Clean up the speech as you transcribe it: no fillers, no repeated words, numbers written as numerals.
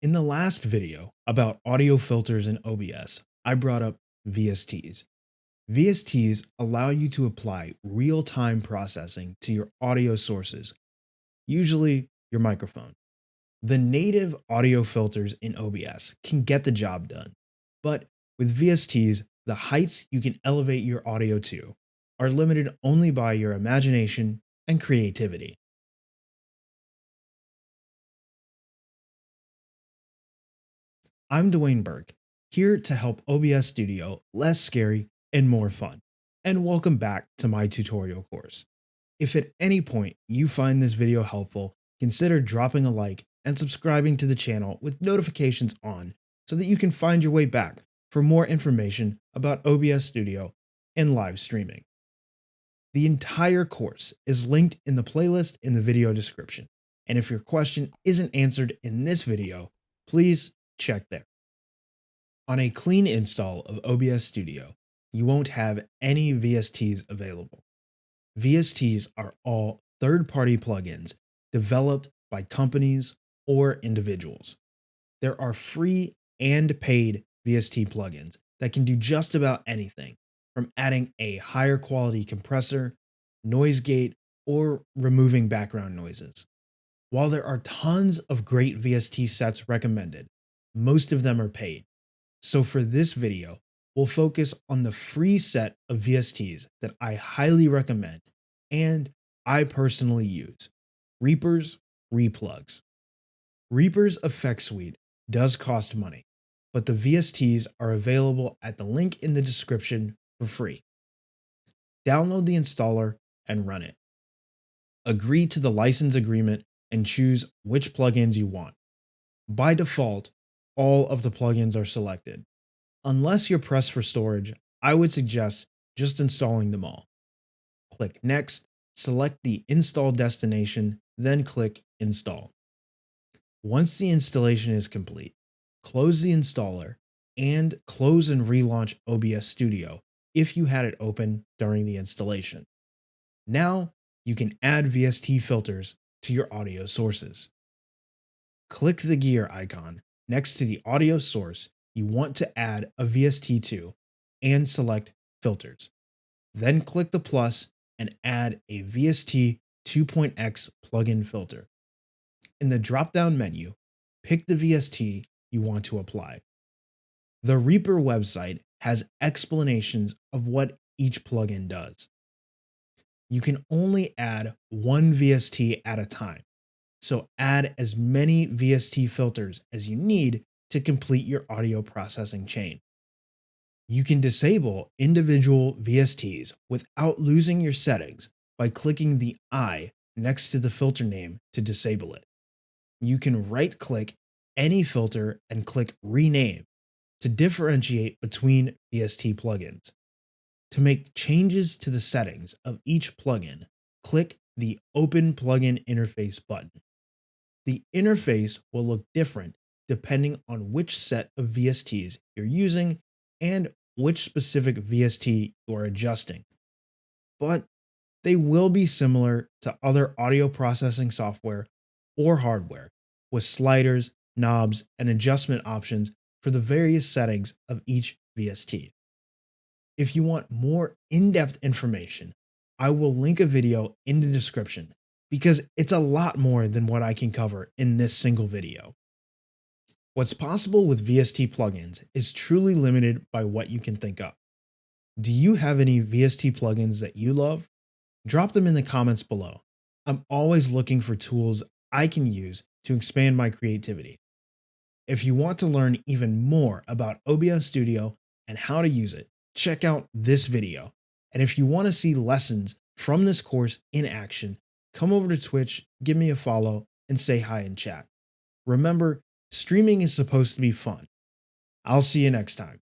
In the last video about audio filters in OBS, I brought up VSTs. VSTs allow you to apply real-time processing to your audio sources, usually your microphone. The native audio filters in OBS can get the job done, but with VSTs, the heights you can elevate your audio to are limited only by your imagination and creativity. I'm Dwayne Burke, here to help OBS Studio less scary and more fun. And welcome back to my tutorial course. If at any point you find this video helpful, consider dropping a like and subscribing to the channel with notifications on so that you can find your way back for more information about OBS Studio and live streaming. The entire course is linked in the playlist in the video description. And if your question isn't answered in this video, please check there. On a clean install of OBS Studio, you won't have any VSTs available. VSTs are all third-party plugins developed by companies or individuals. There are free and paid VST plugins that can do just about anything, from adding a higher quality compressor, noise gate, or removing background noises. While there are tons of great VST sets recommended, most of them are paid. So for this video, we'll focus on the free set of VSTs that I highly recommend and I personally use: Reaper's Replugs. Reaper's Effect Suite does cost money, but the VSTs are available at the link in the description for free. Download the installer and run it. Agree to the license agreement and choose which plugins you want. By default, all of the plugins are selected. Unless you're pressed for storage, I would suggest just installing them all. Click Next, select the install destination, then click Install. Once the installation is complete, close the installer and close and relaunch OBS Studio if you had it open during the installation. Now you can add VST filters to your audio sources. Click the gear icon next to the audio source you want to add a VST to and select Filters. Then click the plus and add a VST 2.x plugin filter. In the drop-down menu, pick the VST you want to apply. The Reaper website has explanations of what each plugin does. You can only add one VST at a time, so add as many VST filters as you need to complete your audio processing chain. You can disable individual VSTs without losing your settings by clicking the I next to the filter name to disable it. You can right-click any filter and click Rename to differentiate between VST plugins. To make changes to the settings of each plugin, click the Open Plugin Interface button. The interface will look different depending on which set of VSTs you're using and which specific VST you are adjusting. But they will be similar to other audio processing software or hardware, with sliders, knobs, and adjustment options for the various settings of each VST. If you want more in-depth information, I will link a video in the description because it's a lot more than what I can cover in this single video. What's possible with VST plugins is truly limited by what you can think of. Do you have any VST plugins that you love? Drop them in the comments below. I'm always looking for tools I can use to expand my creativity. If you want to learn even more about OBS Studio and how to use it, check out this video. And if you want to see lessons from this course in action, come over to Twitch, give me a follow, and say hi in chat. Remember, streaming is supposed to be fun. I'll see you next time.